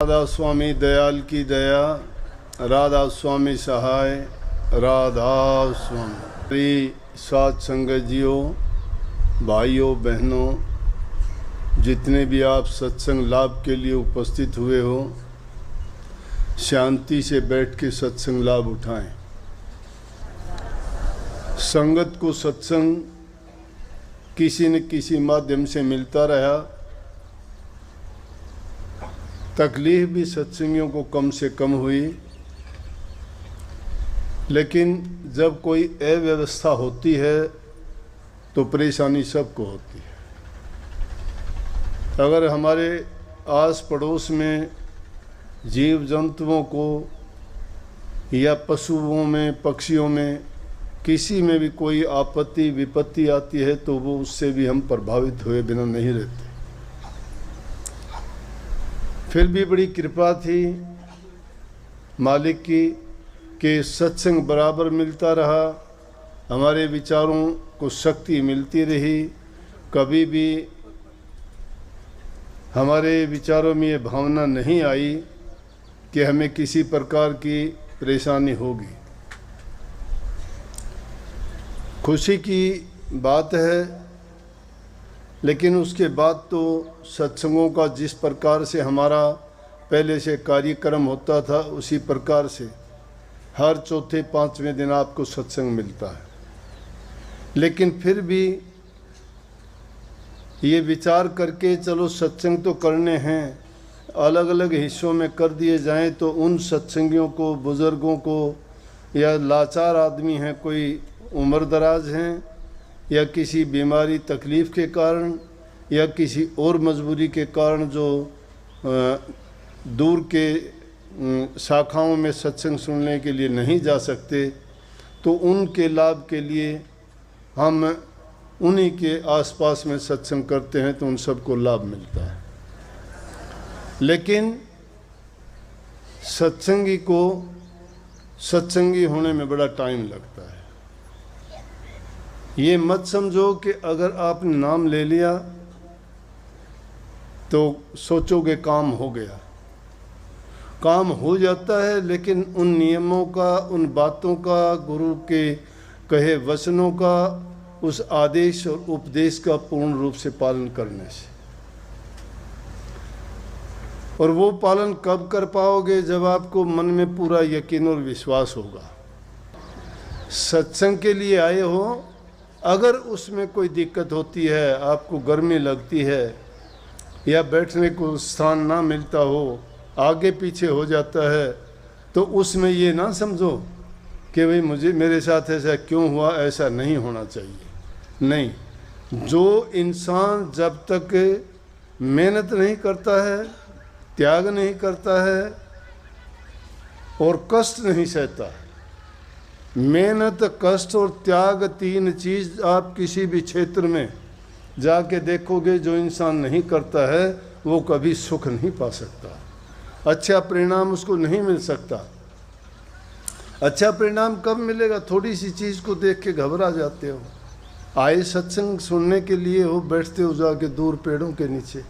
राधा स्वामी दयाल की दया, राधा स्वामी सहाय, राधा स्वामी। साथ संगत जियो, भाइयों बहनों, जितने भी आप सत्संग लाभ के लिए उपस्थित हुए हो, शांति से बैठ के सत्संग लाभ उठाएं। संगत को सत्संग किसी न किसी माध्यम से मिलता रहा। तकलीफ भी सत्संगियों को कम से कम हुई, लेकिन जब कोई अव्यवस्था होती है तो परेशानी सबको होती है। अगर हमारे आस पड़ोस में जीव जंतुओं को या पशुओं में, पक्षियों में, किसी में भी कोई आपत्ति विपत्ति आती है तो वो उससे भी हम प्रभावित हुए बिना नहीं रहते। फिर भी बड़ी कृपा थी मालिक की कि सत्संग बराबर मिलता रहा, हमारे विचारों को शक्ति मिलती रही। कभी भी हमारे विचारों में ये भावना नहीं आई कि हमें किसी प्रकार की परेशानी होगी। खुशी की बात है, लेकिन उसके बाद तो सत्संगों का जिस प्रकार से हमारा पहले से कार्यक्रम होता था, उसी प्रकार से हर चौथे पांचवें दिन आपको सत्संग मिलता है। लेकिन फिर भी ये विचार करके चलो सत्संग तो करने हैं, अलग अलग हिस्सों में कर दिए जाएं तो उन सत्संगियों को, बुज़ुर्गों को, या लाचार आदमी हैं, कोई उम्र दराज हैं, या किसी बीमारी तकलीफ़ के कारण, या किसी और मजबूरी के कारण जो दूर के शाखाओं में सत्संग सुनने के लिए नहीं जा सकते, तो उनके लाभ के लिए हम उन्हीं के आसपास में सत्संग करते हैं तो उन सबको लाभ मिलता है। लेकिन सत्संगी को सत्संगी होने में बड़ा टाइम लगता है। ये मत समझो कि अगर आपने नाम ले लिया तो सोचोगे काम हो गया। काम हो जाता है, लेकिन उन नियमों का, उन बातों का, गुरु के कहे वचनों का, उस आदेश और उपदेश का पूर्ण रूप से पालन करने से। और वो पालन कब कर पाओगे? जब आपको मन में पूरा यकीन और विश्वास होगा। सत्संग के लिए आए हो, अगर उसमें कोई दिक्कत होती है, आपको गर्मी लगती है या बैठने को स्थान ना मिलता हो, आगे पीछे हो जाता है, तो उसमें ये ना समझो कि भाई मेरे साथ ऐसा क्यों हुआ, ऐसा नहीं होना चाहिए। नहीं, जो इंसान जब तक मेहनत नहीं करता है, त्याग नहीं करता है और कष्ट नहीं सहता है, मेहनत, कष्ट और त्याग, तीन चीज़ आप किसी भी क्षेत्र में जाके देखोगे, जो इंसान नहीं करता है वो कभी सुख नहीं पा सकता, अच्छा परिणाम उसको नहीं मिल सकता। अच्छा परिणाम कब मिलेगा? थोड़ी सी चीज़ को देख के घबरा जाते हो। आए सत्संग सुनने के लिए हो, बैठते हो जाके दूर पेड़ों के नीचे,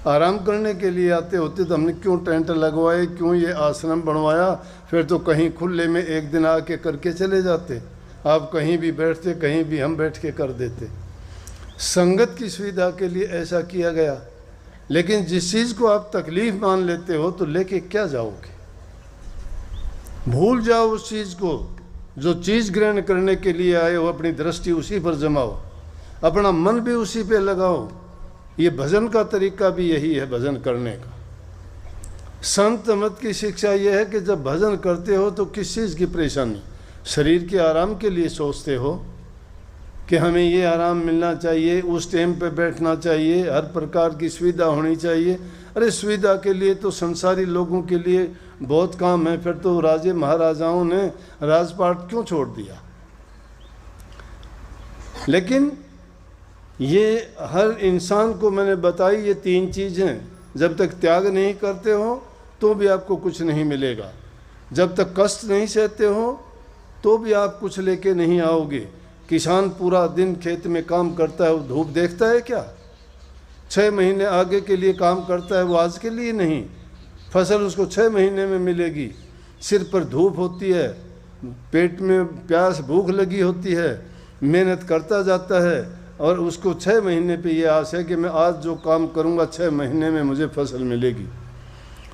आराम करने के लिए आते होते तो हमने क्यों टेंट लगवाए, क्यों ये आश्रम बनवाया? फिर तो कहीं खुले में एक दिन आके करके चले जाते। आप कहीं भी बैठते, कहीं भी हम बैठ के कर देते। संगत की सुविधा के लिए ऐसा किया गया। लेकिन जिस चीज़ को आप तकलीफ़ मान लेते हो तो लेके क्या जाओगे? भूल जाओ उस चीज़ को। जो चीज़ ग्रहण करने के लिए आए हो, अपनी दृष्टि उसी पर जमाओ, अपना मन भी उसी पे लगाओ। ये भजन का तरीका भी यही है, भजन करने का। संत मत की शिक्षा यह है कि जब भजन करते हो तो किस चीज़ की परेशानी? शरीर के आराम के लिए सोचते हो कि हमें ये आराम मिलना चाहिए, उस टाइम पे बैठना चाहिए, हर प्रकार की सुविधा होनी चाहिए। अरे सुविधा के लिए तो संसारी लोगों के लिए बहुत काम है। फिर तो राजे महाराजाओं ने राजपाट क्यों छोड़ दिया? लेकिन ये हर इंसान को मैंने बताई ये तीन चीज़ें, जब तक त्याग नहीं करते हो तो भी आपको कुछ नहीं मिलेगा। जब तक कष्ट नहीं सहते हो तो भी आप कुछ लेके नहीं आओगे। किसान पूरा दिन खेत में काम करता है, वो धूप देखता है क्या? 6 महीने आगे के लिए काम करता है, वो आज के लिए नहीं। फसल उसको 6 महीने में मिलेगी। सिर पर धूप होती है, पेट में प्यास भूख लगी होती है, मेहनत करता जाता है और उसको 6 महीने पे ये आस है कि मैं आज जो काम करूँगा 6 महीने में मुझे फसल मिलेगी।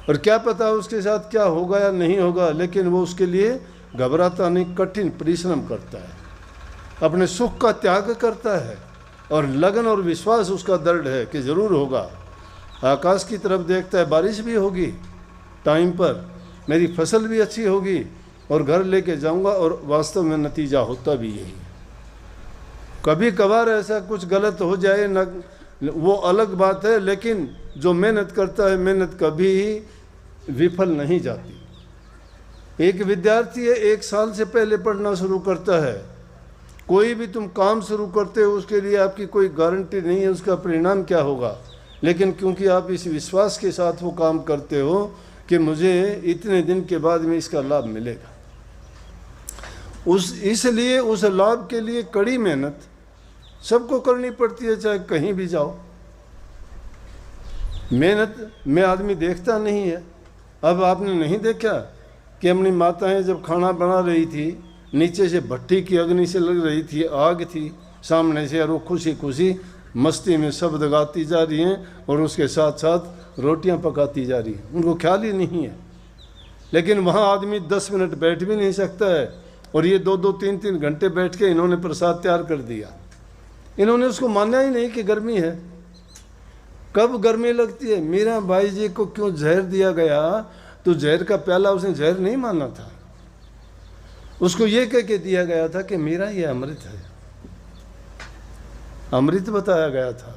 और क्या पता उसके साथ क्या होगा या नहीं होगा, लेकिन वो उसके लिए घबराता नहीं, कठिन परिश्रम करता है, अपने सुख का त्याग करता है और लगन और विश्वास उसका दृढ़ है कि ज़रूर होगा। आकाश की तरफ देखता है, बारिश भी होगी टाइम पर, मेरी फसल भी अच्छी होगी और घर लेके जाऊंगा, और वास्तव में नतीजा होता भी यही है। कभी कभार ऐसा कुछ गलत हो जाए न, वो अलग बात है, लेकिन जो मेहनत करता है मेहनत कभी विफल नहीं जाती। एक विद्यार्थी है, 1 साल से पहले पढ़ना शुरू करता है। कोई भी तुम काम शुरू करते हो उसके लिए आपकी कोई गारंटी नहीं है उसका परिणाम क्या होगा, लेकिन क्योंकि आप इस विश्वास के साथ वो काम करते हो कि मुझे इतने दिन के बाद में इसका लाभ मिलेगा, इसलिए उस लाभ के लिए कड़ी मेहनत सबको करनी पड़ती है, चाहे कहीं भी जाओ। मेहनत में आदमी देखता नहीं है। अब आपने नहीं देखा कि अपनी माताएं जब खाना बना रही थी, नीचे से भट्टी की अग्नि से लग रही थी, आग थी सामने से, और वो खुशी खुशी मस्ती में शब्द गाती जा रही हैं और उसके साथ साथ रोटियां पकाती जा रही हैं, उनको ख्याल ही नहीं है। लेकिन वहाँ आदमी 10 मिनट बैठ भी नहीं सकता है, और ये 2-2, 3-3 घंटे बैठ के इन्होंने प्रसाद तैयार कर दिया। इन्होंने उसको माना ही नहीं कि गर्मी है। कब गर्मी लगती है? मीरा बाई जी को क्यों जहर दिया गया, तो जहर का प्याला उसने जहर नहीं माना था, उसको ये कह के दिया गया था कि मीरा ये अमृत है, अमृत बताया गया था।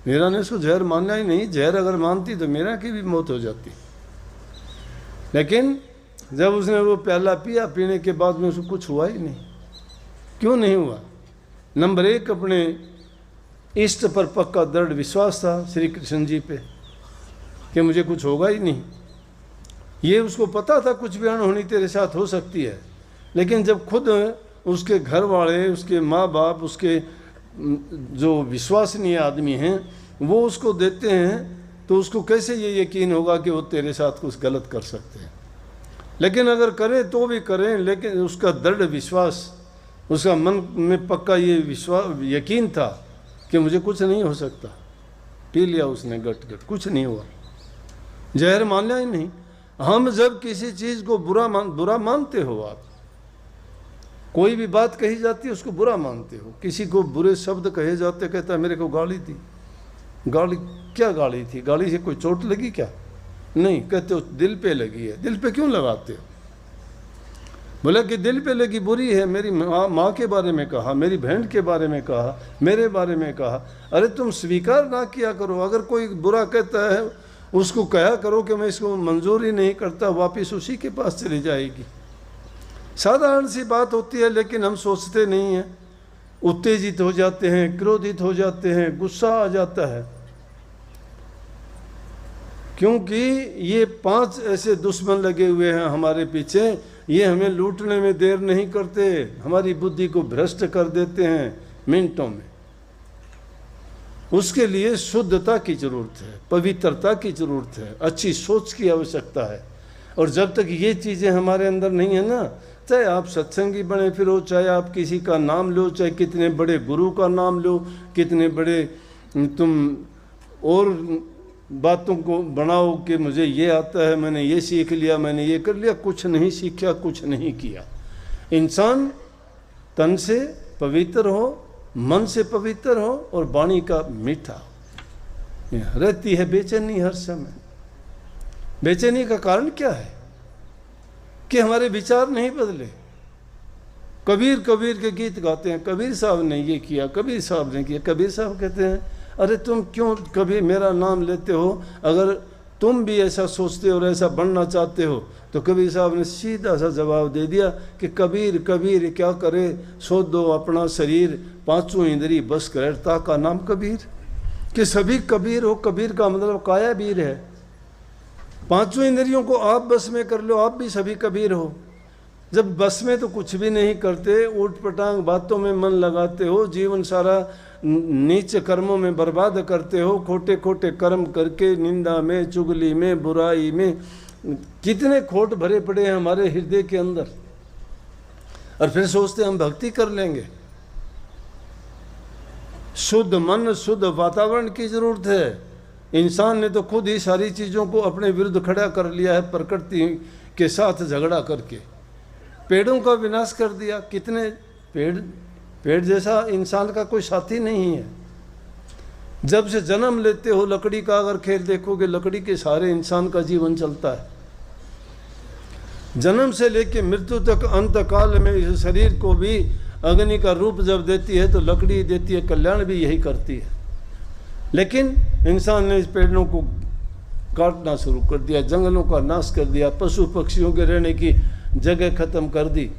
मीरा ने उसको जहर माना ही नहीं। जहर अगर मानती तो मीरा की भी मौत हो जाती। लेकिन जब उसने वो प्याला पिया, पीने के बाद में उसको कुछ हुआ ही नहीं। क्यों नहीं हुआ? नंबर 1 अपने इष्ट पर पक्का दृढ़ विश्वास था श्री कृष्ण जी पे कि मुझे कुछ होगा ही नहीं। ये उसको पता था कुछ भी अनहोनी तेरे साथ हो सकती है, लेकिन जब खुद उसके घर वाले, उसके माँ बाप, उसके जो विश्वसनीय आदमी हैं वो उसको देते हैं, तो उसको कैसे ये यकीन होगा कि वो तेरे साथ कुछ गलत कर सकते हैं। लेकिन अगर करें तो भी करें, लेकिन उसका दृढ़ विश्वास, उसका मन में पक्का ये विश्वास यकीन था कि मुझे कुछ नहीं हो सकता। पी लिया उसने गट गट, कुछ नहीं हुआ, जहर माना ही नहीं। हम जब किसी चीज़ को बुरा मानते हो, आप कोई भी बात कही जाती है उसको बुरा मानते हो, किसी को बुरे शब्द कहे जाते, कहता है मेरे को गाली दी। गाली क्या गाली थी? गाली से कोई चोट लगी क्या? नहीं, कहते हो दिल पे लगी है। दिल पे क्यों लगाते हो? बोला कि दिल पे लगी बुरी है, मेरी माँ के बारे में कहा, मेरी बहन के बारे में कहा, मेरे बारे में कहा। अरे तुम स्वीकार ना किया करो। अगर कोई बुरा कहता है उसको कहा करो कि मैं इसको मंजूर ही नहीं करता, वापस उसी के पास चली जाएगी। साधारण सी बात होती है, लेकिन हम सोचते नहीं हैं, उत्तेजित हो जाते हैं, क्रोधित हो जाते हैं, गुस्सा आ जाता है, क्योंकि ये 5 ऐसे दुश्मन लगे हुए हैं हमारे पीछे। ये हमें लूटने में देर नहीं करते, हमारी बुद्धि को भ्रष्ट कर देते हैं मिनटों में। उसके लिए शुद्धता की जरूरत है, पवित्रता की जरूरत है, अच्छी सोच की आवश्यकता है। और जब तक ये चीज़ें हमारे अंदर नहीं है ना, चाहे आप सत्संगी बने फिरो, चाहे आप किसी का नाम लो, चाहे कितने बड़े गुरु का नाम लो, कितने बड़े तुम और बातों को बनाओ कि मुझे ये आता है, मैंने ये सीख लिया, मैंने ये कर लिया, कुछ नहीं सीखा, कुछ नहीं किया। इंसान तन से पवित्र हो, मन से पवित्र हो और वाणी का मीठा हो। रहती है बेचैनी हर समय। बेचैनी का कारण क्या है? कि हमारे विचार नहीं बदले। कबीर के गीत गाते हैं, कबीर साहब ने ये किया, कबीर साहब ने किया। कबीर साहब कहते हैं, अरे तुम क्यों कभी मेरा नाम लेते हो? अगर तुम भी ऐसा सोचते हो और ऐसा बनना चाहते हो, तो कबीर साहब ने सीधा सा जवाब दे दिया कि कबीर क्या करे, सो दो अपना शरीर, 5 इंद्री बस करे का नाम कबीर। कि सभी कबीर हो। कबीर का मतलब काया वीर है। 5 इंद्रियों को आप बस में कर लो, आप भी सभी कबीर हो। जब बस में तो कुछ भी नहीं करते, ऊट पटांग बातों में मन लगाते हो, जीवन सारा नीच कर्मों में बर्बाद करते हो, खोटे खोटे कर्म करके निंदा में, चुगली में, बुराई में, कितने खोट भरे पड़े हैं हमारे हृदय के अंदर, और फिर सोचते हम भक्ति कर लेंगे। शुद्ध मन, शुद्ध वातावरण की जरूरत है। इंसान ने तो खुद ही सारी चीज़ों को अपने विरुद्ध खड़ा कर लिया है, प्रकृति के साथ झगड़ा करके पेड़ों का विनाश कर दिया। कितने पेड़ जैसा इंसान का कोई साथी नहीं है। जब से जन्म लेते हो लकड़ी का अगर खेल देखोगे, लकड़ी के सहारे इंसान का जीवन चलता है। जन्म से लेकर मृत्यु तक अंत काल में इस शरीर को भी अग्नि का रूप जब देती है तो लकड़ी देती है, कल्याण भी यही करती है। लेकिन इंसान ने इस पेड़ों को काटना शुरू कर दिया, जंगलों का नाश कर दिया, पशु पक्षियों के रहने की जगह खत्म कर दी।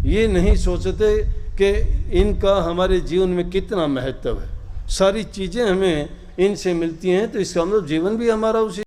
ये नहीं सोचते कि इनका हमारे जीवन में कितना महत्व है। सारी चीज़ें हमें इनसे मिलती हैं, तो इसका मतलब जीवन भी हमारा उसी